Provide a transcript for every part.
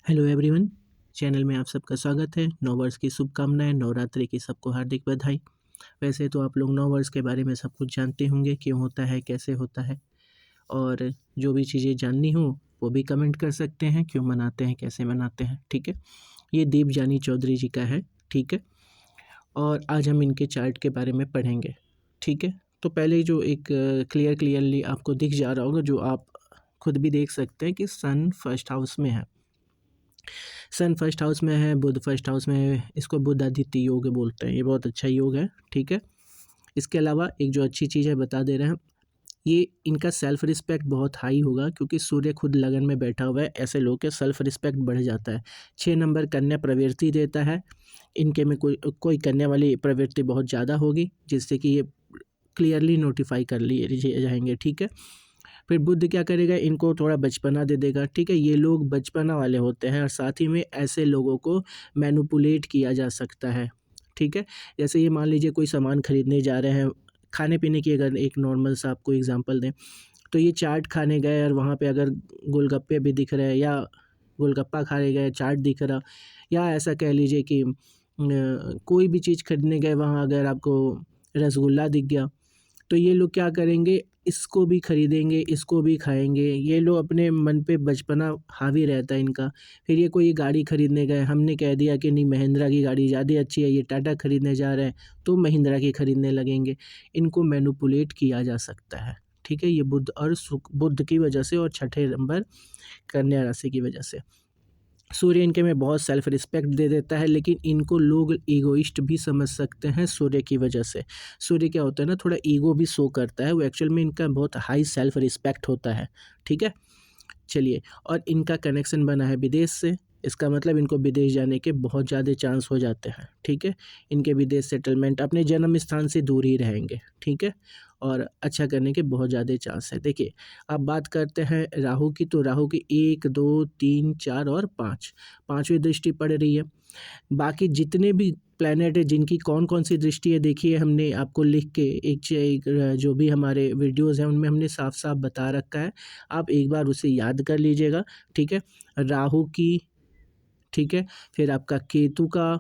Hello everyone. Channel में आप सबका स्वागत है। नव वर्ष की शुभकामनाएं, नवरात्रि की सबको हार्दिक बधाई। वैसे तो आप लोग नव वर्ष के बारे में सब कुछ जानते होंगे, क्यों होता है, कैसे होता है, और जो भी चीज़ें जाननी हो वो भी कमेंट कर सकते हैं, क्यों मनाते हैं, कैसे मनाते हैं। ठीक है, ये दीप जानी चौधरी जी का है। ठीक है, और आज हम इनके चार्ट के बारे में पढ़ेंगे। ठीक है, तो पहले जो एक क्लियरली आपको दिख जा रहा होगा, जो आप खुद भी देख सकते हैं कि सन फर्स्ट हाउस में है। सन फर्स्ट हाउस में है, बुध फर्स्ट हाउस में है। इसको बुध आदित्य योग बोलते हैं। ये बहुत अच्छा योग है। ठीक है, इसके अलावा एक जो अच्छी चीज़ है बता दे रहे हैं, ये इनका सेल्फ रिस्पेक्ट बहुत हाई होगा, क्योंकि सूर्य खुद लगन में बैठा हुआ है। ऐसे लोग के सेल्फ रिस्पेक्ट बढ़ जाता है। 6 नंबर कन्या प्रवृत्ति देता है। इनके में कोई कोई कन्या वाली प्रवृत्ति बहुत ज़्यादा होगी, जिससे कि ये क्लियरली नोटिफाई कर लिए जाएंगे। ठीक है, फिर बुध क्या करेगा, इनको थोड़ा बचपना दे देगा। ठीक है, ये लोग बचपना वाले होते हैं, और साथ ही में ऐसे लोगों को मैनिपुलेट किया जा सकता है। ठीक है, जैसे ये मान लीजिए कोई सामान खरीदने जा रहे हैं, खाने पीने की अगर एक नॉर्मल सा आपको एग्जांपल दें, तो ये चाट खाने गए और वहाँ पे अगर गोलगप्पे भी दिख रहे हैं, या गोलगप्पा खाने गए, चाट दिख रहा, या ऐसा कह लीजिए कि कोई भी चीज़ खरीदने गए, वहाँ अगर आपको रसगुल्ला दिख गया, तो ये लोग क्या करेंगे, इसको भी खरीदेंगे, इसको भी खाएँगे। ये लोग अपने मन पे बचपना हावी रहता है इनका। फिर ये कोई गाड़ी खरीदने गए, हमने कह दिया कि नहीं महिंद्रा की गाड़ी ज़्यादा अच्छी है, ये टाटा खरीदने जा रहे हैं, तो महिंद्रा की खरीदने लगेंगे। इनको मैनिपुलेट किया जा सकता है। ठीक है, ये बुध और बुध की वजह से, और छठे नंबर कन्या राशि की वजह से। सूर्य इनके में बहुत सेल्फ रिस्पेक्ट दे देता है, लेकिन इनको लोग ईगोइस्ट भी समझ सकते हैं सूर्य की वजह से। सूर्य क्या होता है ना, थोड़ा ईगो भी शो करता है। वो एक्चुअल में इनका बहुत हाई सेल्फ रिस्पेक्ट होता है। ठीक है, चलिए, और इनका कनेक्शन बना है विदेश से। इसका मतलब इनको विदेश जाने के बहुत ज़्यादा चांस हो जाते हैं। ठीक है, इनके विदेश सेटलमेंट अपने जन्म स्थान से दूर ही रहेंगे। ठीक है, और अच्छा करने के बहुत ज़्यादा चांस है। देखिए, अब बात करते हैं राहु की, तो राहु की 1 2 3 4 और 5, पाँचवीं दृष्टि पड़ रही है। बाकी जितने भी प्लैनेट है, जिनकी कौन कौन सी दृष्टि है, देखिए हमने आपको लिख के एक जो भी हमारे वीडियोज़ हैं उनमें हमने साफ साफ बता रखा है। आप एक बार उसे याद कर लीजिएगा। ठीक है, राहु की, ठीक है, फिर आपका केतु का,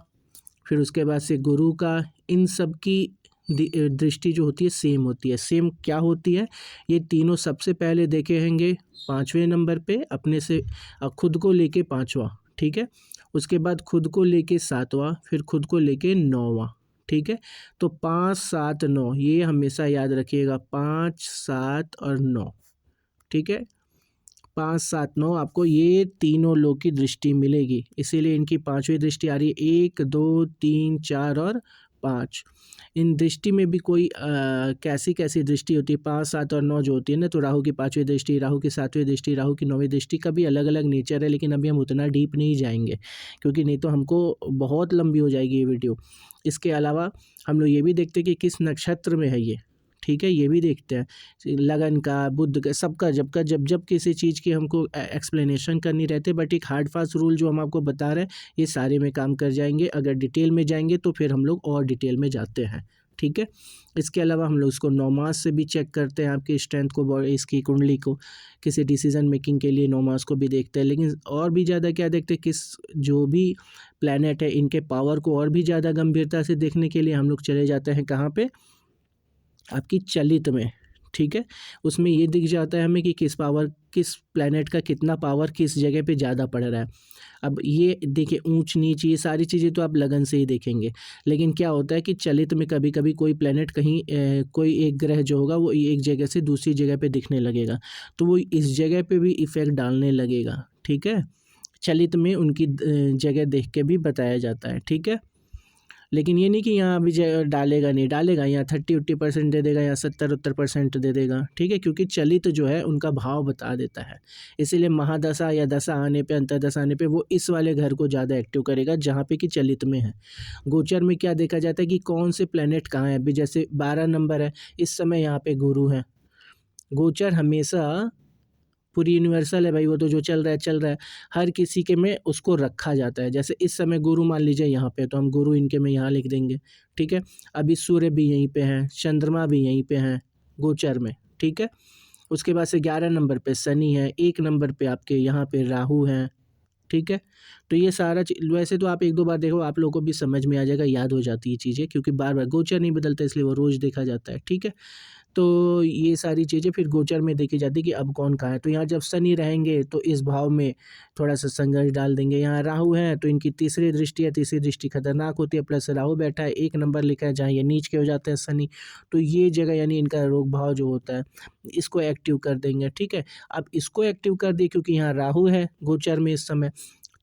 फिर उसके बाद से गुरु का, इन सब की दृष्टि जो होती है सेम होती है। सेम क्या होती है, ये तीनों सबसे पहले देखे होंगे 5वें नंबर पे अपने से, खुद को लेके 5वां। ठीक है, उसके बाद खुद को लेके 7वां, फिर खुद को लेके 9वां। ठीक है, तो 5 7 9 ये हमेशा याद रखिएगा, 5 7 और 9। ठीक है, 5 7 9 आपको ये तीनों लोग की दृष्टि मिलेगी, इसीलिए इनकी पांचवी दृष्टि आ रही है। 1 2 3 4 और 5। इन दृष्टि में भी कोई कैसी कैसी दृष्टि होती है, 5 7 और 9 जो होती है ना, तो राहु की पांचवी दृष्टि, राहु की सातवीं दृष्टि, राहु की नौवीं दृष्टि का भी अलग अलग नेचर है। लेकिन अभी हम उतना डीप नहीं जाएंगे, क्योंकि नहीं तो हमको बहुत लंबी हो जाएगी ये वीडियो। इसके अलावा हम लोग ये भी देखते हैं कि किस नक्षत्र में है ये। ठीक है, ये भी देखते हैं, लगन का, बुध का, सबका, जब जब किसी चीज़ की हमको एक्सप्लेनेशन करनी रहती है। बट एक हार्ड फास्ट रूल जो हम आपको बता रहे हैं, ये सारे में काम कर जाएंगे। अगर डिटेल में जाएंगे तो फिर हम लोग और डिटेल में जाते हैं। ठीक है, इसके अलावा हम लोग इसको 9 मास से भी चेक करते हैं, आपकी स्ट्रेंथ को, इसकी कुंडली को, किसी डिसीजन मेकिंग के लिए 9 मास को भी देखते हैं। लेकिन और भी ज़्यादा क्या देखते हैं, किस जो भी प्लैनेट है इनके पावर को और भी ज़्यादा गंभीरता से देखने के लिए हम लोग चले जाते हैं कहाँ पे, आपकी चलित में। ठीक है, उसमें ये दिख जाता है हमें कि किस प्लैनेट का कितना पावर किस जगह पे ज़्यादा पड़ रहा है। अब ये देखिए, ऊंच नीच ये सारी चीज़ें तो आप लगन से ही देखेंगे। लेकिन क्या होता है कि चलित में कभी कभी कोई प्लैनेट कहीं कोई एक ग्रह जो होगा वो एक जगह से दूसरी जगह पे दिखने लगेगा, तो वो इस जगह पे भी इफ़ेक्ट डालने लगेगा। ठीक है, चलित में उनकी जगह देख के भी बताया जाता है। ठीक है, लेकिन ये नहीं कि यहाँ अभी डालेगा, नहीं डालेगा, यहाँ 30-80% दे देगा, यहाँ 70-80% दे देगा। ठीक है, क्योंकि चलित जो है उनका भाव बता देता है। इसीलिए महादशा या दशा आने पे, अंतर्दशा आने पे वो इस वाले घर को ज़्यादा एक्टिव करेगा जहाँ पे कि चलित में है। गोचर में क्या देखा जाता है कि कौन से प्लैनेट कहाँ है। अभी जैसे 12 नंबर है, इस समय यहाँ पे गुरु है। गोचर हमेशा पूरी यूनिवर्सल है भाई, वो तो जो चल रहा है चल रहा है। हर किसी के में उसको रखा जाता है। जैसे इस समय गुरु मान लीजिए यहाँ पे, तो हम गुरु इनके में यहाँ लिख देंगे। ठीक है, अभी सूर्य भी यहीं पे हैं, चंद्रमा भी यहीं पे हैं गोचर में। ठीक है, उसके बाद से 11 नंबर पे शनि है, 1 नंबर पे आपके यहाँ पे राहु हैं, ठीक है। तो ये सारा वैसे तो आप 1-2 बार देखो, आप लोगों को भी समझ में आ जाएगा, याद हो जाती है चीज़ें, क्योंकि बार-बार गोचर नहीं बदलता, इसलिए वो रोज़ देखा जाता है, ठीक है। तो ये सारी चीज़ें फिर गोचर में देखी जाती है कि अब कौन कहाँ है। तो यहाँ जब शनि रहेंगे तो इस भाव में थोड़ा-सा संघर्ष डाल देंगे। यहाँ राहु है तो इनकी तीसरी दृष्टि है, तीसरी दृष्टि खतरनाक होती है, प्लस राहु बैठा है, 1 नंबर लिखा है जहाँ ये नीच के हो जाते हैं शनि। तो ये जगह यानी इनका रोग भाव जो होता है, इसको एक्टिव कर देंगे, ठीक है। अब इसको एक्टिव कर दिए क्योंकि यहाँ राहु है गोचर में इस समय,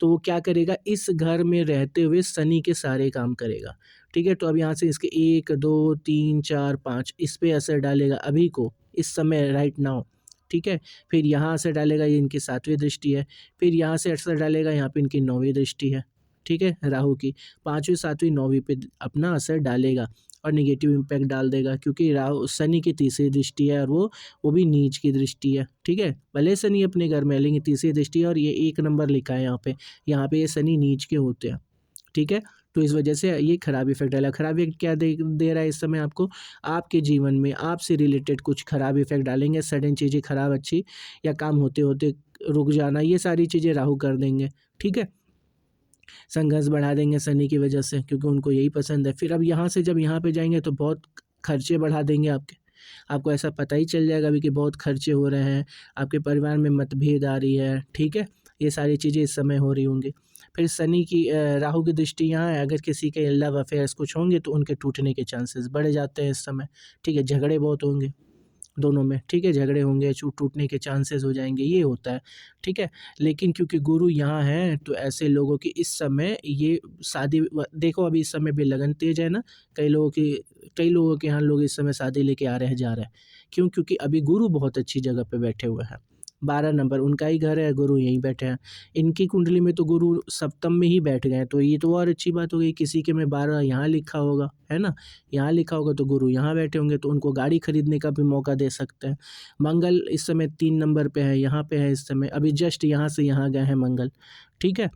तो वो क्या करेगा, इस घर में रहते हुए शनि के सारे काम करेगा, ठीक है। तो अब यहाँ से इसके 1, 2, 3, 4, 5 इस पे असर डालेगा अभी को, इस समय राइट नाउ, ठीक है। फिर यहाँ असर डालेगा, ये इनकी 7वीं दृष्टि है। फिर यहाँ से असर डालेगा, यहाँ पे इनकी 9वीं दृष्टि है, ठीक है, राहु की। 5वीं, 7वीं, 9वीं पे अपना असर डालेगा और नेगेटिव इम्पैक्ट डाल देगा, क्योंकि राहु शनि की तीसरी दृष्टि है और वो भी नीच की दृष्टि है, ठीक है। भले शनि अपने घर में है, लेकिन तीसरी दृष्टि है और ये 1 नंबर लिखा है यहाँ पे ये शनि नीच के होते हैं, ठीक है। तो इस वजह से ये खराब इफेक्ट डाला। खराब इफेक्ट क्या दे रहा है इस समय आपको, आपके जीवन में आपसे रिलेटेड कुछ खराब इफेक्ट डालेंगे, सडन चीज़ें खराब अच्छी या काम होते होते रुक जाना, ये सारी चीज़ें राहु कर देंगे, ठीक है। संघर्ष बढ़ा देंगे शनि की वजह से, क्योंकि उनको यही पसंद है। फिर अब यहाँ से जब यहाँ पे जाएंगे तो बहुत खर्चे बढ़ा देंगे आपके, आपको ऐसा पता ही चल जाएगा अभी कि बहुत खर्चे हो रहे हैं, आपके परिवार में मतभेद आ रही है, ठीक है। ये सारी चीज़ें इस समय हो रही होंगी। फिर शनि की राहु की दृष्टि यहाँ है, अगर किसी के लव अफेयर्स कुछ होंगे तो उनके टूटने के चांसेस बढ़ जाते हैं इस समय, ठीक है। झगड़े बहुत होंगे दोनों में, ठीक है, झगड़े होंगे, टूटने के चांसेस हो जाएंगे, ये होता है, ठीक है। लेकिन क्योंकि गुरु यहाँ है तो ऐसे लोगों की इस समय ये शादी देखो, अभी इस समय भी लगन तेज है ना, कई लोगों के यहाँ लोग इस समय शादी लेके आ रहे हैं, जा रहे हैं। क्यों? क्योंकि अभी गुरु बहुत अच्छी जगह पे बैठे हुए हैं। 12 नंबर उनका ही घर है, गुरु यहीं बैठे हैं। इनकी कुंडली में तो गुरु सप्तम में ही बैठ गए, तो ये तो और अच्छी बात हो गई। किसी के में 12 यहाँ लिखा होगा, है ना, यहाँ लिखा होगा तो गुरु यहाँ बैठे होंगे, तो उनको गाड़ी खरीदने का भी मौका दे सकते हैं। मंगल इस समय 3 नंबर पे है, यहाँ पे है इस समय, अभी जस्ट यहाँ से यहाँ गए हैं मंगल, ठीक है।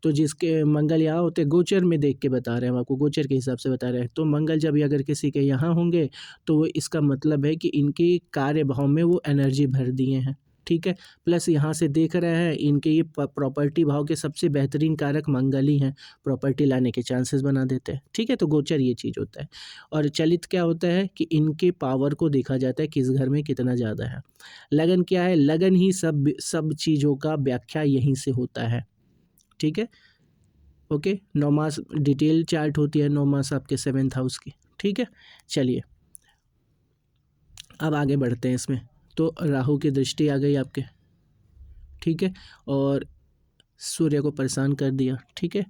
तो जिसके मंगल यहाँ होते, गोचर में देख के बता रहे हैं हम आपको, गोचर के हिसाब से बता रहे हैं। तो मंगल जब अगर किसी के यहाँ होंगे तो वो इसका मतलब है कि इनके कार्य भाव में वो एनर्जी भर दिए हैं, ठीक है। प्लस यहाँ से देख रहे हैं इनके ये प्रॉपर्टी भाव के सबसे बेहतरीन कारक मंगल ही हैं, प्रॉपर्टी लाने के चांसेस बना देते हैं, ठीक है। तो गोचर ये चीज़ होता है। और चलित क्या होता है कि इनके पावर को देखा जाता है किस घर में कितना ज़्यादा है। लगन क्या है, लगन ही सब चीज़ों का व्याख्या यहीं से होता है, ठीक है। ओके, 9 मास डिटेल चार्ट होती है, 9 मास आपके 7th हाउस की, ठीक है। चलिए अब आगे बढ़ते हैं इसमें। तो राहु की दृष्टि आ गई आपके, ठीक है, और सूर्य को परेशान कर दिया, ठीक है।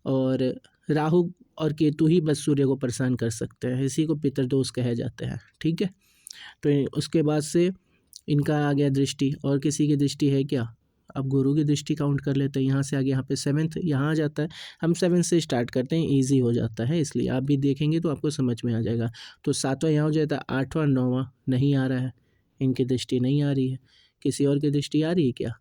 और राहु और केतु ही बस सूर्य को परेशान कर सकते हैं, इसी को पितृदोष कहे जाते हैं, ठीक है। तो उसके बाद से इनका आ गया दृष्टि, और किसी की दृष्टि है क्या, अब गुरु की दृष्टि काउंट कर लेते हैं। यहाँ से आगे यहाँ पे 7th यहाँ आ जाता है, हम 7 से स्टार्ट करते हैं, इजी हो जाता है, इसलिए आप भी देखेंगे तो आपको समझ में आ जाएगा। तो 7वां यहाँ हो जाता है, 8वां 9वां नहीं आ रहा है, इनकी दृष्टि नहीं आ रही है। किसी और की दृष्टि आ रही है क्या,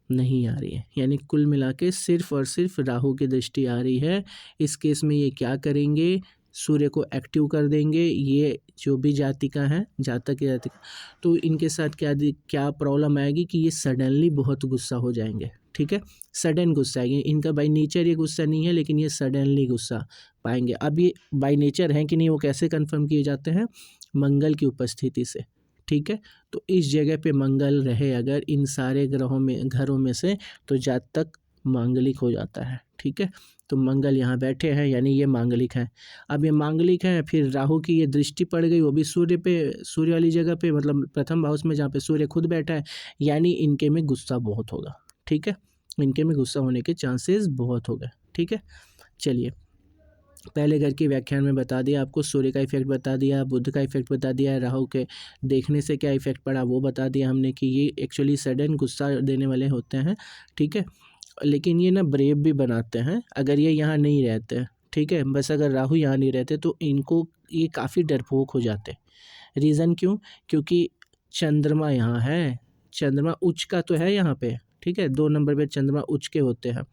नहीं आ रही है, यानी कुल मिला के सिर्फ और सिर्फ राहु की दृष्टि आ रही है। इस केस में ये क्या करेंगे, सूर्य को एक्टिव कर देंगे, ये जो भी जातिका है, जातक या जातिका, तो इनके साथ क्या प्रॉब्लम आएगी कि ये सडनली बहुत गुस्सा हो जाएंगे, ठीक है। सडन गुस्सा आएगी, इनका बाई नेचर ये गुस्सा नहीं है, लेकिन ये सडनली गुस्सा पाएंगे। अब ये बाई नेचर है कि नहीं, वो कैसे कन्फर्म किए जाते हैं, मंगल की उपस्थिति से, ठीक है। तो इस जगह पे मंगल रहे अगर इन सारे घरों में से, तो जातक मांगलिक हो जाता है, ठीक है। तो मंगल यहाँ बैठे हैं, यानी ये मांगलिक हैं। अब ये मांगलिक हैं, फिर राहु की ये दृष्टि पड़ गई, वो भी सूर्य वाली जगह पे, मतलब प्रथम हाउस में जहाँ पे सूर्य खुद बैठा है, यानी इनके में गुस्सा बहुत होगा, ठीक है। इनके में गुस्सा होने के चांसेस बहुत हो गए, ठीक है। चलिए, पहले घर की व्याख्यान में बता दिया आपको, सूर्य का इफेक्ट बता दिया, बुध का इफेक्ट बता दिया, राहु के देखने से क्या इफेक्ट पड़ा वो बता दिया हमने कि ये एक्चुअली सडन गुस्सा देने वाले होते हैं, ठीक है। लेकिन ये ना ब्रेव भी बनाते हैं अगर ये यहाँ नहीं रहते, ठीक है। बस अगर राहु यहाँ नहीं रहते तो इनको ये काफ़ी डरपोक हो जाते। रीज़न क्यों, क्योंकि चंद्रमा यहाँ है, चंद्रमा उच्च का तो है यहाँ पे, ठीक है, 2 नंबर पे चंद्रमा उच्च के होते हैं।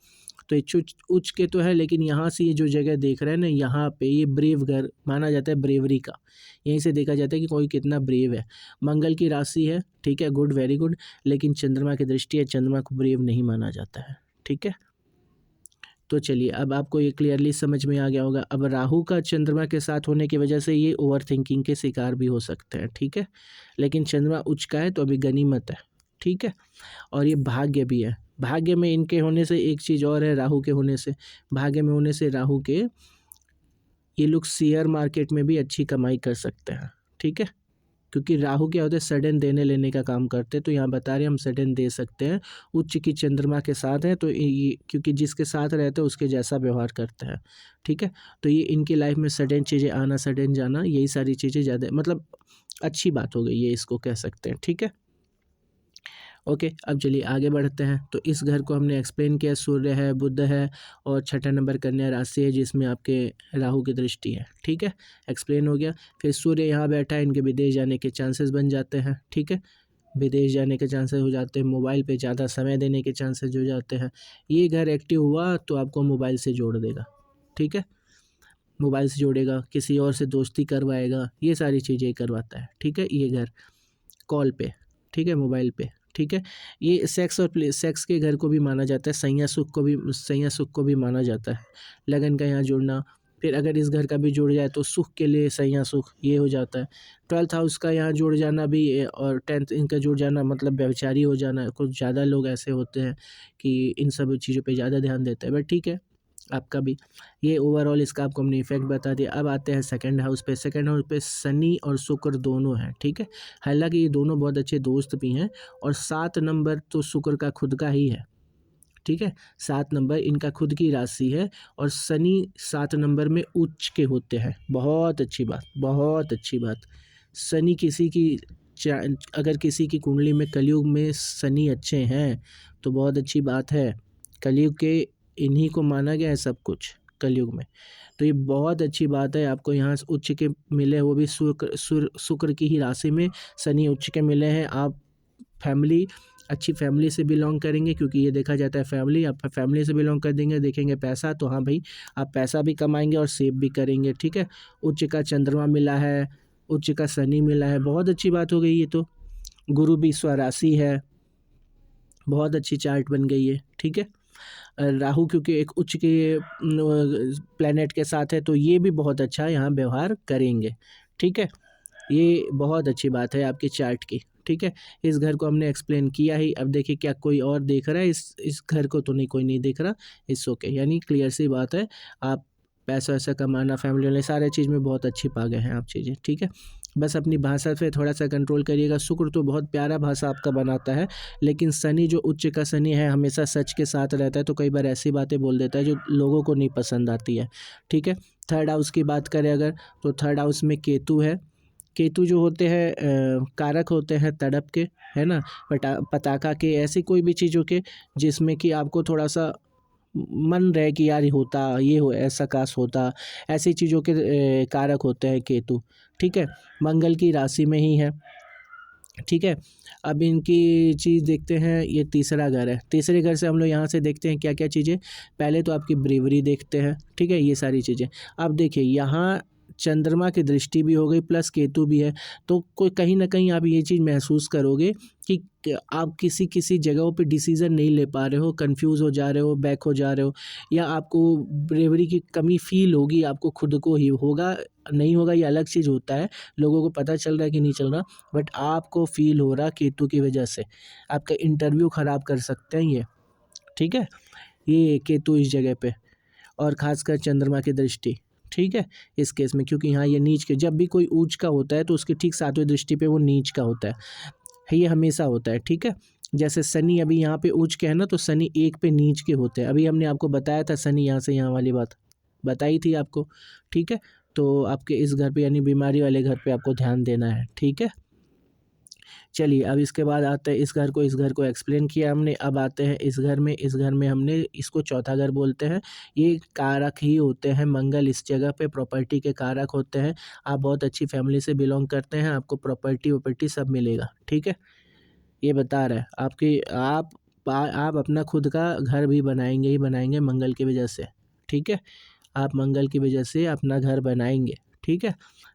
तो ये उच्च के तो है, लेकिन यहाँ से ये जो जगह देख रहे हैं ना, यहाँ पे ये ब्रेव घर माना जाता है, ब्रेवरी का। यहीं से देखा जाता है कि कोई कितना ब्रेव है। मंगल की राशि है, ठीक है, गुड, वेरी गुड, लेकिन चंद्रमा की दृष्टि है, चंद्रमा को ब्रेव नहीं माना जाता है, ठीक है। तो चलिए, अब आपको ये क्लियरली समझ में आ गया होगा। अब राहु का चंद्रमा के साथ होने की वजह से ये ओवर थिंकिंग के शिकार भी हो सकते हैं, ठीक है, लेकिन चंद्रमा उच्च का है तो अभी गनीमत है, ठीक है। और ये भाग्य भी है, भाग्य में इनके होने से एक चीज़ और है, राहु के होने से, भाग्य में होने से राहु के, ये लोग शेयर मार्केट में भी अच्छी कमाई कर सकते हैं, ठीक है, क्योंकि राहु क्या होता है, सडन देने लेने का काम करते हैं। तो यहाँ बता रहे हैं हम सडन दे सकते हैं, उच्च की चंद्रमा के साथ है तो ये, क्योंकि जिसके साथ रहते हैं उसके जैसा व्यवहार करते हैं, ठीक है। तो ये इनकी लाइफ में सडन चीज़ें आना, सडन जाना, यही सारी चीज़ें ज़्यादा मतलब अच्छी बात हो गई, ये इसको कह सकते हैं, ठीक है। ओके, अब चलिए आगे बढ़ते हैं। तो इस घर को हमने एक्सप्लेन किया, सूर्य है, बुध है, और छठा नंबर कन्या राशि है जिसमें आपके राहु की दृष्टि है, ठीक है, एक्सप्लेन हो गया। फिर सूर्य यहाँ बैठा है, इनके विदेश जाने के चांसेस बन जाते हैं, ठीक है, विदेश जाने के चांसेस हो जाते हैं, मोबाइल पे ज़्यादा समय देने के चांसेस हो जाते हैं। ये घर एक्टिव हुआ तो आपको मोबाइल से जोड़ देगा, ठीक है, मोबाइल से जोड़ेगा, किसी और से दोस्ती करवाएगा, ये सारी चीज़ें करवाता है, ठीक है, ये घर कॉल पे, ठीक है, मोबाइल पे, ठीक है। ये सेक्स और सेक्स के घर को भी माना जाता है, सैया सुख को भी माना जाता है, लगन का यहाँ जुड़ना। फिर अगर इस घर का भी जुड़ जाए तो सुख के लिए सैया सुख ये हो जाता है। 12th हाउस का यहाँ जुड़ जाना भी और 10th इनका जुड़ जाना मतलब व्यभिचारी हो जाना। कुछ ज़्यादा लोग ऐसे होते हैं कि इन सब चीज़ों पे ज़्यादा ध्यान देते हैं, बट ठीक है, आपका भी ये ओवरऑल इसका आपको हमने इफेक्ट बता दिया। अब आते हैं सेकंड हाउस पे। सेकंड हाउस पे शनि और शुक्र दोनों हैं, ठीक है, हालांकि ये दोनों बहुत अच्छे दोस्त भी हैं। और 7 नंबर तो शुक्र का खुद का ही है, ठीक है, 7 नंबर इनका खुद की राशि है। और शनि 7 नंबर में उच्च के होते हैं, बहुत अच्छी बात, बहुत अच्छी बात। शनि किसी की अगर किसी की कुंडली में कलयुग में शनि अच्छे हैं तो बहुत अच्छी बात है। कलयुग के इन्हीं को माना गया है सब कुछ कलयुग में, तो ये बहुत अच्छी बात है। आपको यहाँ उच्च के मिले, वो भी शुक्र की ही राशि में शनि उच्च के मिले हैं। आप फैमिली, अच्छी फैमिली से बिलोंग करेंगे, क्योंकि ये देखा जाता है फैमिली, आप फैमिली से बिलोंग कर देंगे, देखेंगे पैसा, तो हाँ भाई आप पैसा भी कमाएंगे और सेव भी करेंगे, ठीक है। उच्च का चंद्रमा मिला है, उच्च का शनि मिला है, बहुत अच्छी बात हो गई ये तो। गुरु भी स्वराशि है, बहुत अच्छी चार्ट बन गई है, ठीक है। राहु क्योंकि एक उच्च के प्लेनेट के साथ है तो ये भी बहुत अच्छा यहाँ व्यवहार करेंगे, ठीक है। ये बहुत अच्छी बात है आपकी चार्ट की, ठीक है। इस घर को हमने एक्सप्लेन किया ही। अब देखिए क्या कोई और देख रहा है इस घर को? तो नहीं, कोई नहीं देख रहा, इट्स ओके, यानी क्लियर सी बात है। आप पैसा वैसा कमाना, फैमिली वाले सारे चीज़ में बहुत अच्छी पा गए हैं आप चीज़ें, ठीक है। बस अपनी भाषा पे थोड़ा सा कंट्रोल करिएगा। शुक्र तो बहुत प्यारा भाषा आपका बनाता है, लेकिन शनि जो उच्च का शनि है हमेशा सच के साथ रहता है, तो कई बार ऐसी बातें बोल देता है जो लोगों को नहीं पसंद आती है, ठीक है। थर्ड हाउस की बात करें अगर, तो थर्ड हाउस में केतु है। केतु जो होते हैं कारक होते हैं तड़प के, है ना, पटाखा के, ऐसी कोई भी चीज़ों के जिसमें कि आपको थोड़ा सा मन रहे कि यार होता, ये हो, ऐसा काश होता, ऐसी चीज़ों के कारक होते हैं केतु, ठीक है। मंगल की राशि में ही है, ठीक है। अब इनकी चीज़ देखते हैं, ये तीसरा घर है। तीसरे घर से हम लोग यहाँ से देखते हैं क्या क्या चीज़ें। पहले तो आपकी ब्रेवरी देखते हैं, ठीक है, ये सारी चीज़ें। अब देखिए यहाँ चंद्रमा की दृष्टि भी हो गई प्लस केतु भी है, तो कोई कहीं ना कहीं आप ये चीज़ महसूस करोगे कि आप किसी किसी जगहों पे डिसीज़न नहीं ले पा रहे हो, कंफ्यूज हो जा रहे हो, बैक हो जा रहे हो, या आपको ब्रेवरी की कमी फील होगी, आपको खुद को ही होगा, नहीं होगा ये अलग चीज़ होता है, लोगों को पता चल रहा है कि नहीं चल रहा, बट आपको फील हो रहा केतु की वजह से। आपका इंटरव्यू ख़राब कर सकते हैं ये, ठीक है, ये केतु इस जगह पे, और ख़ासकर चंद्रमा की दृष्टि, ठीक है, इस केस में, क्योंकि यहाँ ये नीच के, जब भी कोई ऊंच का होता है तो उसकी ठीक 7वीं दृष्टि पे वो नीच का होता है, ये हमेशा होता है, ठीक है। जैसे शनि अभी यहाँ पे उच्च के है ना, तो शनि 1 पे नीच के होते हैं। अभी हमने आपको बताया था शनि यहाँ से यहाँ वाली बात बताई थी आपको, ठीक है। तो आपके इस घर पे यानी बीमारी वाले घर पे आपको ध्यान देना है, ठीक है। चलिए अब इसके बाद आते हैं इस घर को एक्सप्लेन किया हमने। अब आते हैं इस घर में। इस घर में हमने इसको चौथा घर बोलते हैं। ये कारक ही होते हैं, मंगल इस जगह पे प्रॉपर्टी के कारक होते हैं। आप बहुत अच्छी फैमिली से बिलोंग करते हैं, आपको प्रॉपर्टी वॉपर्टी सब मिलेगा, ठीक है। ये बता रहा है आप आप अपना खुद का घर भी बनाएंगे ही बनाएंगे मंगल की वजह से, ठीक है। आप मंगल की वजह से अपना घर बनाएंगे, ठीक है।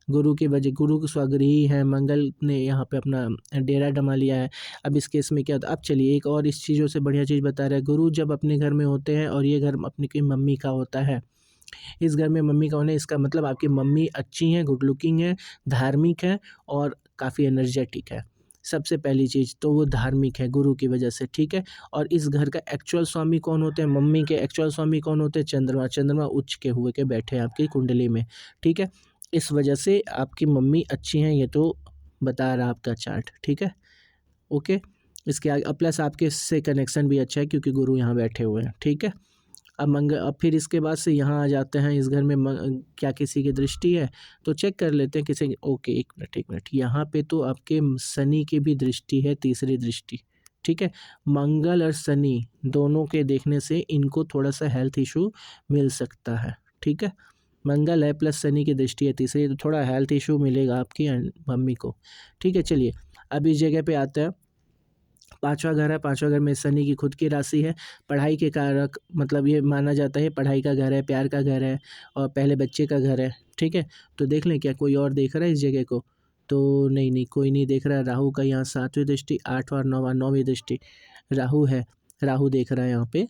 गुरु की वजह, गुरु स्वगृही है, मंगल ने यहाँ पे अपना डेरा जमा लिया है। अब इस केस में क्या होता है, अब चलिए एक और इस चीज़ों से बढ़िया चीज़ बता रहा है। गुरु जब अपने घर में होते हैं और ये घर अपनी की मम्मी का होता है, इस घर में मम्मी का होना, इसका मतलब आपकी मम्मी अच्छी हैं, गुड लुकिंग है, धार्मिक है और काफ़ी एनर्जेटिक है। सबसे पहली चीज़ तो वो धार्मिक है गुरु की वजह से, ठीक है। और इस घर का एक्चुअल स्वामी कौन होते हैं, मम्मी के एक्चुअल स्वामी कौन होते हैं, चंद्रमा। चंद्रमा उच्च के हुए के बैठे हैं आपकी कुंडली में, ठीक है। इस वजह से आपकी मम्मी अच्छी हैं, ये तो बता रहा आपका चार्ट, ठीक है। ओके, इसके आगे प्लस आपके से कनेक्शन भी अच्छा है क्योंकि गुरु यहाँ बैठे हुए हैं, ठीक है। अब फिर इसके बाद से यहाँ आ जाते हैं, इस घर में क्या किसी की दृष्टि है तो चेक कर लेते हैं किसी की। ओके, एक मिनट, यहाँ पे तो आपके शनि की भी दृष्टि है, तीसरी दृष्टि, ठीक है। मंगल और शनि दोनों के देखने से इनको थोड़ा सा हेल्थ इशू मिल सकता है, ठीक है। मंगल है प्लस शनि की दृष्टि है तीसरी, तो थोड़ा हेल्थ इशू मिलेगा आपकी मम्मी को, ठीक है। चलिए अब इस जगह पे आते हैं, पांचवा घर है। पांचवा घर में शनि की खुद की राशि है, पढ़ाई के कारक, मतलब ये माना जाता है पढ़ाई का घर है, प्यार का घर है और पहले बच्चे का घर है, ठीक है। तो देख लें क्या कोई और देख रहा है इस जगह को, तो नहीं, कोई नहीं देख रहा है। राहु का यहाँ सातवीं दृष्टि, आठवां और नौवीं दृष्टि राहु है, राहु देख रहा है यहाँ पे।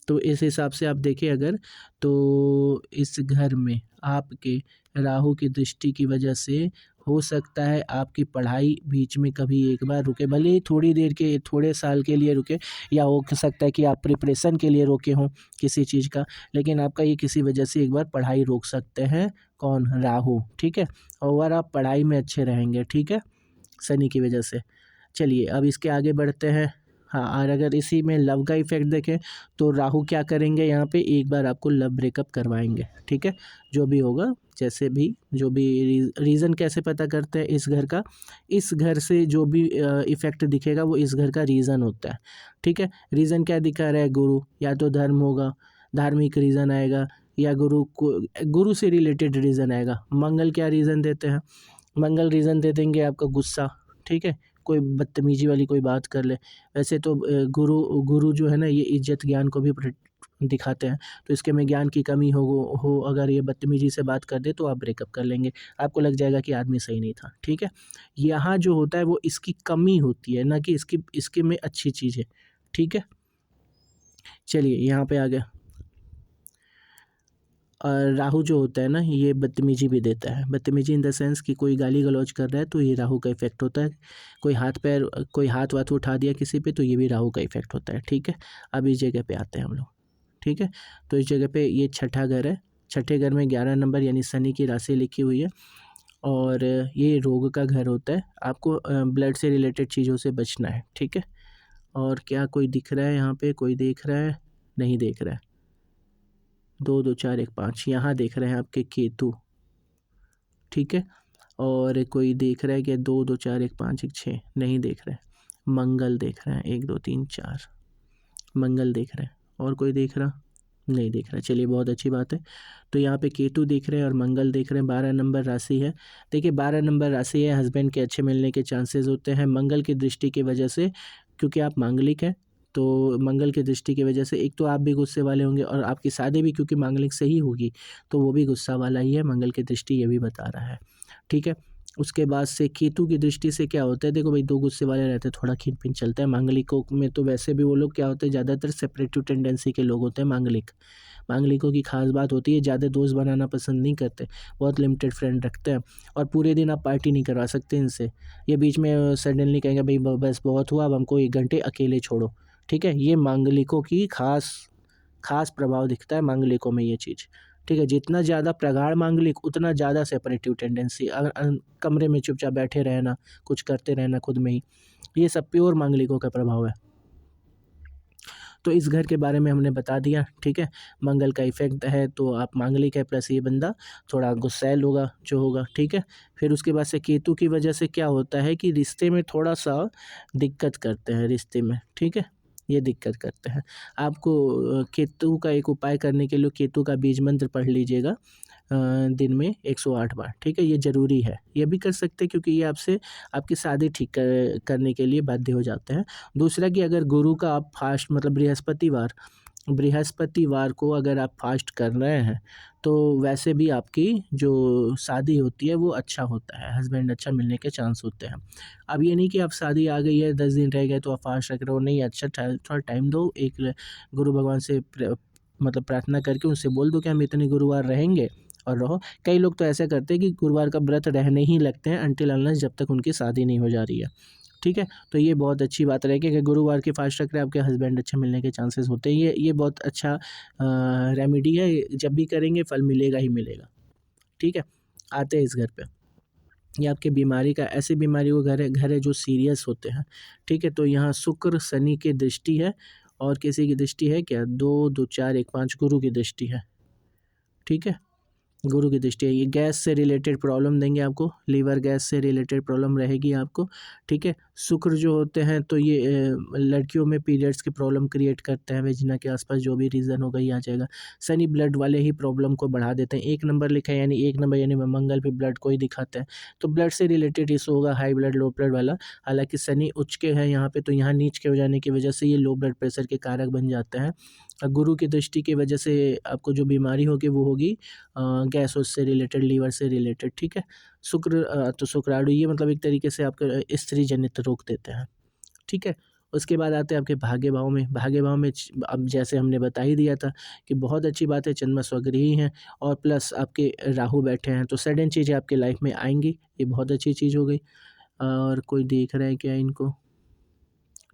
तो इस हिसाब से आप देखें अगर, तो इस घर में आपके राहु की दृष्टि की वजह से हो सकता है आपकी पढ़ाई बीच में कभी एक बार रुके, भले ही थोड़ी देर के, थोड़े साल के लिए रुके, या हो सकता है कि आप प्रिपरेशन के लिए रोके हों किसी चीज़ का, लेकिन आपका ये किसी वजह से एक बार पढ़ाई रोक सकते हैं, कौन, राहु, ठीक है। और आप पढ़ाई में अच्छे रहेंगे, ठीक है, शनि की वजह से। चलिए अब इसके आगे बढ़ते हैं। हाँ, और अगर इसी में लव का इफेक्ट देखें तो राहु क्या करेंगे, यहाँ पे एक बार आपको लव ब्रेकअप करवाएंगे, ठीक है। जो भी होगा, जैसे भी, जो भी रीज़न कैसे पता करते हैं इस घर का, इस घर से जो भी इफेक्ट दिखेगा वो इस घर का रीज़न होता है, ठीक है। रीज़न क्या दिखा रहा है, गुरु, या तो धर्म होगा, धार्मिक रीज़न आएगा, या गुरु से रिलेटेड रीज़न आएगा। मंगल क्या रीज़न देते हैं, मंगल रीज़न दे देंगे आपका गुस्सा, ठीक है, कोई बदतमीजी वाली कोई बात कर ले। वैसे तो गुरु जो है ना, ये इज्जत ज्ञान को भी दिखाते हैं, तो इसके में ज्ञान की कमी हो अगर ये बदतमीजी से बात कर दे तो आप ब्रेकअप कर लेंगे, आपको लग जाएगा कि आदमी सही नहीं था, ठीक है। यहाँ जो होता है वो इसकी कमी होती है, ना कि इसके में अच्छी चीज़ है, ठीक है। चलिए यहाँ पे आ गया, और राहु जो होता है ना, ये बदतमीजी भी देता है, बदतमीजी इन द सेंस कि कोई गाली गलौज कर रहा है तो ये राहु का इफेक्ट होता है। कोई हाथ वाथ उठा दिया किसी पे तो ये भी राहु का इफेक्ट होता है, ठीक है। अब इस जगह पे आते हैं हम लोग, ठीक है। तो इस जगह पे ये छठा घर है, छठे घर में 11 नंबर यानी शनि की राशि लिखी हुई है, और ये रोग का घर होता है। आपको ब्लड से रिलेटेड चीज़ों से बचना है, ठीक है। और क्या कोई दिख रहा है यहाँ पे, कोई देख रहा है, नहीं देख रहा है। 2 2 4 1 5 यहाँ देख रहे हैं आपके केतु, ठीक है। और कोई देख रहा है कि 2 2 4 1 5 1 6, नहीं देख रहे हैं। मंगल देख रहे हैं, 1 2 3 4, मंगल देख रहे हैं। और कोई देख रहा, नहीं देख रहा, चलिए बहुत अच्छी बात है। तो यहाँ पे केतु देख रहे हैं और मंगल देख रहे हैं, 12 नंबर राशि है। देखिए 12 नंबर राशि है, हस्बैंड के अच्छे मिलने के चांसेस होते हैं मंगल की दृष्टि की वजह से, क्योंकि आप मांगलिक हैं। तो मंगल की दृष्टि की वजह से एक तो आप भी गुस्से वाले होंगे, और आपकी शादी भी क्योंकि मांगलिक से ही होगी तो वो भी गुस्सा वाला ही है, मंगल की दृष्टि ये भी बता रहा है, ठीक है। उसके बाद से केतु की दृष्टि से क्या होता है, देखो भाई, दो गुस्से वाले रहते हैं, थोड़ा खींच पिन चलता है मांगलिकों में। तो वैसे भी वो लोग क्या होते हैं, ज़्यादातर सेपरेटिव टेंडेंसी के लोग होते हैं मांगलिकों की खास बात होती है, ज़्यादा दोस्त बनाना पसंद नहीं करते, बहुत लिमिटेड फ्रेंड रखते हैं, और पूरे दिन आप पार्टी नहीं करवा सकते इनसे। ये बीच में सडनली कहेंगे भाई बस बहुत हुआ, अब हमको 1 घंटे अकेले छोड़ो, ठीक है। ये मांगलिकों की खास प्रभाव दिखता है मांगलिकों में ये चीज़, ठीक है। जितना ज़्यादा प्रगाढ़ मांगलिक उतना ज़्यादा सेपरेटिव टेंडेंसी, अगर कमरे में चुपचाप बैठे रहना, कुछ करते रहना खुद में ही, ये सब प्योर मांगलिकों का प्रभाव है। तो इस घर के बारे में हमने बता दिया, ठीक है। मंगल का इफेक्ट है तो आप मांगलिक है, प्लस ये बंदा थोड़ा गुस्सैल होगा जो होगा, ठीक है। फिर उसके बाद से केतु की वजह से क्या होता है कि रिश्ते में थोड़ा सा दिक्कत करते हैं रिश्ते में, ठीक है। ये दिक्कत करते हैं। आपको केतु का एक उपाय करने के लिए केतु का बीज मंत्र पढ़ लीजिएगा दिन में 108 बार, ठीक है? ये ज़रूरी है। ये भी कर सकते हैं क्योंकि ये आपसे आपकी शादी ठीक करने के लिए बाध्य हो जाते हैं। दूसरा कि अगर गुरु का आप फास्ट मतलब बृहस्पतिवार को अगर आप फास्ट कर रहे हैं तो वैसे भी आपकी जो शादी होती है वो अच्छा होता है, हस्बैंड अच्छा मिलने के चांस होते हैं। अब ये नहीं कि आप शादी आ गई है 10 दिन रह गए तो आप फास्ट रख रहे हो, नहीं, अच्छा थोड़ा टाइम दो। एक गुरु भगवान से मतलब प्रार्थना करके उनसे बोल दो कि हम इतने गुरुवार रहेंगे और रहो। कई लोग तो ऐसा करते हैं कि गुरुवार का व्रत रहने ही लगते हैं अनटिल अनलेस जब तक उनकी शादी नहीं हो जा रही है, ठीक है? तो ये बहुत अच्छी बात रहेगी कि गुरुवार के फास्ट रख रहे हैं, आपके हस्बैंड अच्छे मिलने के चांसेस होते हैं। ये बहुत अच्छा रेमेडी है, जब भी करेंगे फल मिलेगा ही मिलेगा, ठीक है? आते हैं इस घर पे। ये आपके बीमारी का ऐसी बीमारी वो घर है जो सीरियस होते हैं, ठीक है? तो यहाँ शुक्र शनि की दृष्टि है और किसी की दृष्टि है क्या? 2, 2, 4, 1, 5 गुरु की दृष्टि है, ठीक है? गुरु की दृष्टि है। ये गैस से रिलेटेड प्रॉब्लम देंगे आपको, लीवर गैस से रिलेटेड प्रॉब्लम रहेगी आपको, ठीक है? शुक्र जो होते हैं तो ये लड़कियों में पीरियड्स की प्रॉब्लम क्रिएट करते हैं, वेजिना के आसपास जो भी रीज़न होगा ये आ जाएगा। शनि ब्लड वाले ही प्रॉब्लम को बढ़ा देते हैं। 1 नंबर लिखा है यानी 1 नंबर यानी मंगल पे ब्लड को ही दिखाते हैं, तो ब्लड से रिलेटेड इशू होगा, हाई ब्लड लो ब्लड वाला। हालाँकि शनि उच्च के हैं यहाँ पे, तो यहाँ नीच के हो जाने की वजह से ये लो ब्लड प्रेशर के कारक बन जाते हैं। गुरु की दृष्टि की वजह से आपको जो बीमारी होगी वो होगी गैस से रिलेटेड, लीवर से रिलेटेड, ठीक है? शुक्र तो शुक्राणु ये मतलब एक तरीके से आपके स्त्री जनित रोग देते हैं, ठीक है? उसके बाद आते हैं आपके भाग्य भाव में। भाग्य भाव में अब जैसे हमने बता ही दिया था कि बहुत अच्छी बात है, चंद्रमा स्वगृही हैं और प्लस आपके राहु बैठे हैं, तो सडन चीज़ें आपकी लाइफ में आएंगी, ये बहुत अच्छी चीज़ हो गई। और कोई देख रहा है क्या इनको?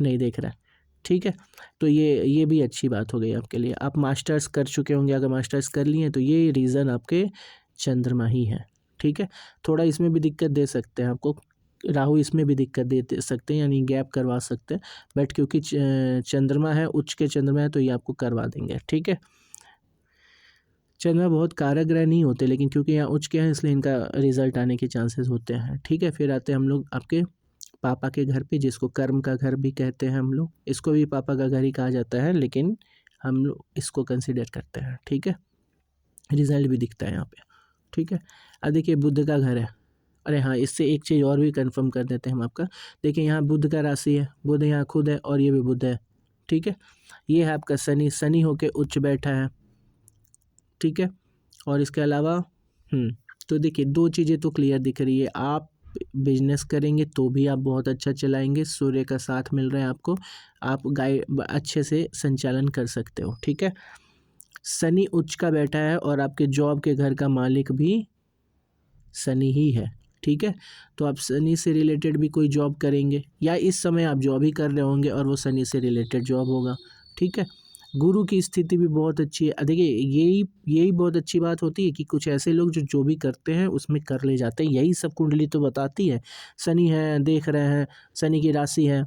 नहीं देख रहा है, ठीक है? तो ये भी अच्छी बात हो गई आपके लिए। आप मास्टर्स कर चुके होंगे, अगर मास्टर्स कर लिए हैं तो ये रीज़न आपके चंद्रमा ही है, ठीक है? थोड़ा इसमें भी दिक्कत दे सकते हैं आपको, राहु इसमें भी दिक्कत दे सकते हैं यानी गैप करवा सकते हैं, बट क्योंकि चंद्रमा है, उच्च के चंद्रमा है, तो ये आपको करवा देंगे, ठीक है? चंद्रमा बहुत कारक ग्रह नहीं होते, लेकिन क्योंकि यहाँ उच्च के हैं इसलिए इनका रिजल्ट आने के चांसेस होते हैं, ठीक है? फिर आते हैं हम लोग आपके पापा के घर पे, जिसको कर्म का घर भी कहते हैं हम लोग, इसको भी पापा का घर ही कहा जाता है, लेकिन हम लोग इसको कंसिडर करते हैं, ठीक है? रिजल्ट भी दिखता है यहाँ पे, ठीक है? अब देखिए बुध का घर है। अरे हाँ, इससे एक चीज़ और भी कंफर्म कर देते हैं हम आपका। देखिए यहाँ बुध का राशि है, बुध यहाँ खुद है और ये भी बुध है, ठीक है? ये है आपका शनि, शनि होके उच्च बैठा है, ठीक है? और इसके अलावा तो देखिए 2 चीज़ें तो क्लियर दिख रही है, आप बिजनेस करेंगे तो भी आप बहुत अच्छा चलाएंगे, सूर्य का साथ मिल रहा है आपको, आप अच्छे से संचालन कर सकते हो, ठीक है? शनि उच्च का बैठा है और आपके जॉब के घर का मालिक भी शनि ही है, ठीक है? तो आप शनि से रिलेटेड भी कोई जॉब करेंगे या इस समय आप जॉब ही कर रहे होंगे और वो शनि से रिलेटेड जॉब होगा, ठीक है? गुरु की स्थिति भी बहुत अच्छी है। देखिए यही बहुत अच्छी बात होती है कि कुछ ऐसे लोग जो भी करते हैं उसमें कर ले जाते हैं, यही सब कुंडली तो बताती है। शनि है, देख रहे हैं, शनि की राशि है,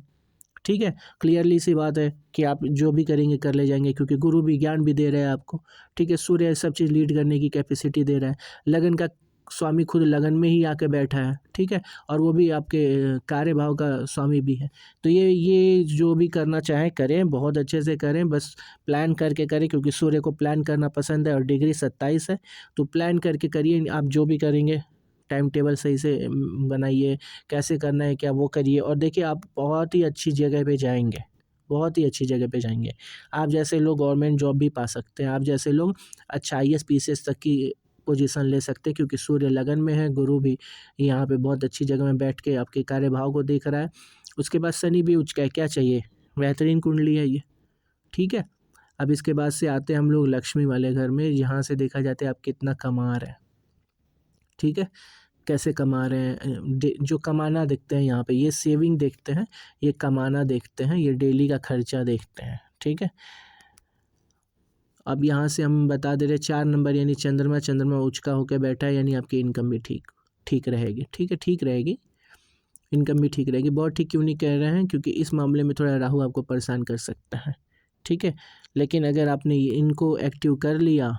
ठीक है? क्लियरली सी बात है कि आप जो भी करेंगे कर ले जाएंगे, क्योंकि गुरु भी ज्ञान भी दे रहा है आपको, ठीक है? सूर्य सब चीज़ लीड करने की कैपेसिटी दे रहा है, लगन का स्वामी खुद लगन में ही आके बैठा है, ठीक है? और वो भी आपके कार्य भाव का स्वामी भी है। तो ये जो भी करना चाहें करें, बहुत अच्छे से करें, बस प्लान करके करें, क्योंकि सूर्य को प्लान करना पसंद है और डिग्री 27 है, तो प्लान करके करिए। आप जो भी करेंगे टाइम टेबल सही से बनाइए, कैसे करना है क्या वो करिए, और देखिए आप बहुत ही अच्छी जगह पे जाएंगे, बहुत ही अच्छी जगह पे जाएंगे। आप जैसे लोग गवर्नमेंट जॉब भी पा सकते हैं, आप जैसे लोग अच्छा IAS PCS तक की पोजीशन ले सकते हैं, क्योंकि सूर्य लगन में है, गुरु भी यहाँ पे बहुत अच्छी जगह में बैठ के आपके कार्यभाव को देख रहा है। उसके बाद शनि भी उच्च का है, क्या चाहिए? बेहतरीन कुंडली है ये, ठीक है? अब इसके बाद से आते हैं हम लोग लक्ष्मी वाले घर में, यहाँ से देखा जाता है आप कितना कमा रहे हैं, ठीक है? कैसे कमा रहे हैं, जो कमाना देखते हैं यहाँ पे, ये सेविंग देखते हैं, ये कमाना देखते हैं, ये डेली का खर्चा देखते हैं, ठीक है? अब यहाँ से हम बता दे रहे 4 नंबर यानी चंद्रमा उच्च का होकर बैठा है, यानी आपकी इनकम भी ठीक रहेगी, ठीक है? ठीक रहेगी, इनकम भी ठीक रहेगी। बहुत ठीक क्यों नहीं कह रहे हैं? क्योंकि इस मामले में थोड़ा राहु आपको परेशान कर सकता है, ठीक है? लेकिन अगर आपने इनको एक्टिव कर लिया,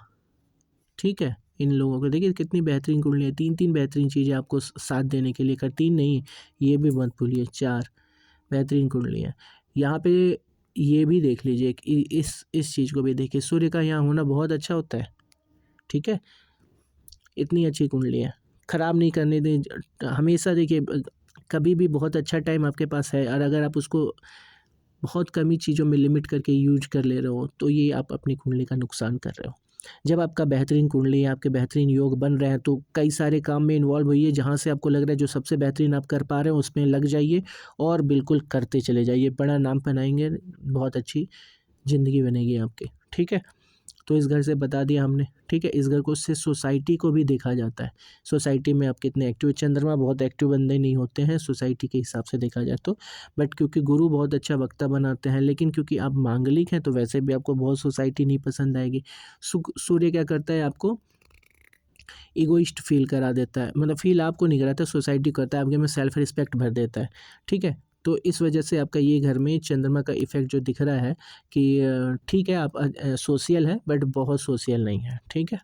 ठीक है? इन लोगों को देखिए कितनी बेहतरीन कुंडली है, 3 बेहतरीन चीज़ें आपको साथ देने के लिए कर, 3 नहीं, ये भी मत भूलिए, 4 बेहतरीन कुंडली है। यहाँ पे ये भी देख लीजिए कि इस चीज़ को भी देखिए, सूर्य का यहाँ होना बहुत अच्छा होता है, ठीक है। इतनी अच्छी कुंडली है, ख़राब नहीं करने दें। हमेशा देखिए कभी भी बहुत अच्छा टाइम आपके पास है, और अगर आप उसको बहुत कम ही चीज़ों में लिमिट करके यूज कर ले रहे हो, तो ये आप अपनी कुंडली का नुकसान कर रहे हो। जब आपका बेहतरीन कुंडली है, आपके बेहतरीन योग बन रहे हैं, तो कई सारे काम में इन्वॉल्व होइए, जहाँ से आपको लग रहा है जो सबसे बेहतरीन आप कर पा रहे हो उसमें लग जाइए, और बिल्कुल करते चले जाइए। बड़ा नाम बनाएंगे, बहुत अच्छी ज़िंदगी बनेगी आपकी, ठीक है। तो इस घर से बता दिया हमने, ठीक है। इस घर को से सोसाइटी को भी देखा जाता है, सोसाइटी में आप कितने एक्टिव। चंद्रमा बहुत एक्टिव बंदे नहीं होते हैं सोसाइटी के हिसाब से देखा जाए तो, बट क्योंकि गुरु बहुत अच्छा वक्ता बनाते हैं, लेकिन क्योंकि आप मांगलिक हैं तो वैसे भी आपको बहुत सोसाइटी नहीं पसंद आएगी। सूर्य क्या करता है, आपको इगोइस्ट फील करा देता है, मतलब फील आपको नहीं कराता, सोसाइटी करता है, आपके में सेल्फ रिस्पेक्ट भर देता है, ठीक है। तो इस वजह से आपका ये घर में चंद्रमा का इफेक्ट जो दिख रहा है कि ठीक है आप सोशल है, बट बहुत सोशल नहीं है, ठीक है।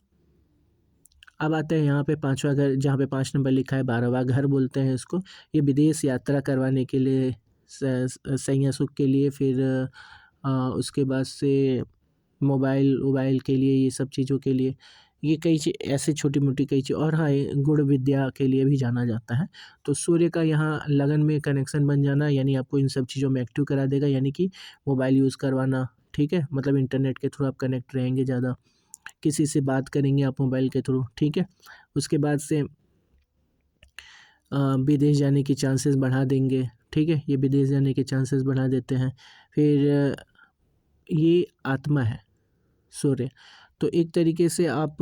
अब आते हैं यहाँ पे पांचवा घर, जहाँ पे 5 नंबर लिखा है, 12वां घर बोलते हैं इसको। ये विदेश यात्रा करवाने के लिए, सैया सुख के लिए, फिर उसके बाद से मोबाइल वोबाइल के लिए, ये सब चीज़ों के लिए, ये कई ऐसे छोटी मोटी कई चीज़, और हाँ ये गुण विद्या के लिए भी जाना जाता है। तो सूर्य का यहाँ लगन में कनेक्शन बन जाना, यानी आपको इन सब चीज़ों में एक्टिव करा देगा, यानी कि मोबाइल यूज़ करवाना, ठीक है। मतलब इंटरनेट के थ्रू आप कनेक्ट रहेंगे ज़्यादा, किसी से बात करेंगे आप मोबाइल के थ्रू, ठीक है। उसके बाद से विदेश जाने की चांसेस बढ़ा देंगे, ठीक है। ये विदेश जाने के चांसेस बढ़ा देते हैं। फिर ये आत्मा है सूर्य, तो एक तरीके से आप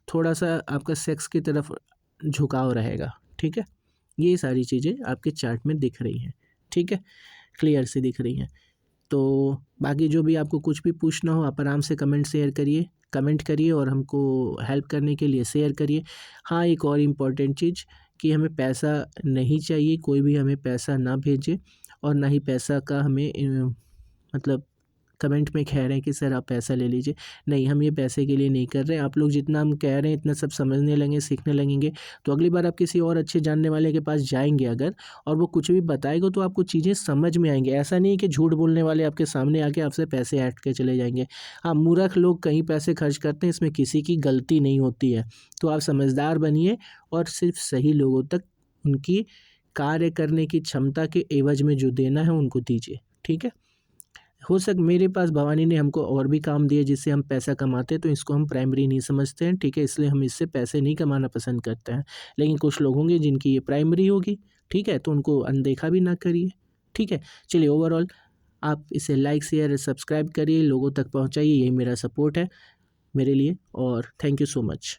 थोड़ा-सा आपका सेक्स की तरफ झुकाव रहेगा, ठीक है। ये सारी चीज़ें आपके चार्ट में दिख रही हैं, ठीक है, क्लियर सी दिख रही हैं। तो बाकी जो भी आपको कुछ भी पूछना हो, आप आराम से कमेंट करिए और हमको हेल्प करने के लिए शेयर करिए। हाँ, एक और इम्पॉर्टेंट चीज़ कि हमें पैसा नहीं चाहिए, कोई भी हमें पैसा ना भेजे, और ना ही पैसा का हमें मतलब कमेंट में कह रहे हैं कि सर आप पैसा ले लीजिए। नहीं, हम ये पैसे के लिए नहीं कर रहे हैं। आप लोग जितना हम कह रहे हैं इतना सब समझने लगेंगे, सीखने लगेंगे, तो अगली बार आप किसी और अच्छे जानने वाले के पास जाएँगे अगर, और वो कुछ भी बताएगा तो आपको चीज़ें समझ में आएँगी। ऐसा नहीं है कि झूठ बोलने वाले आपके सामने आके आपसे पैसे ऐंठ के चले जाएँगे। हाँ, मूर्ख लोग कहीं पैसे खर्च करते हैं, इसमें किसी की गलती नहीं होती है। तो आप समझदार बनिए, और सिर्फ़ सही लोगों तक उनकी कार्य करने की क्षमता के एवज़ में जो देना है उनको दीजिए, ठीक है? हो सक मेरे पास भवानी ने हमको और भी काम दिए जिससे हम पैसा कमाते हैं, तो इसको हम प्राइमरी नहीं समझते हैं, ठीक है? इसलिए हम इससे पैसे नहीं कमाना पसंद करते हैं। लेकिन कुछ लोग होंगे जिनकी ये प्राइमरी होगी, ठीक है? तो उनको अनदेखा भी ना करिए, ठीक है? चलिए, ओवरऑल आप इसे लाइक, शेयर, सब्सक्राइब करिए, लोगों तक पहुँचाइए, यही मेरा सपोर्ट है मेरे लिए, और थैंक यू सो मच।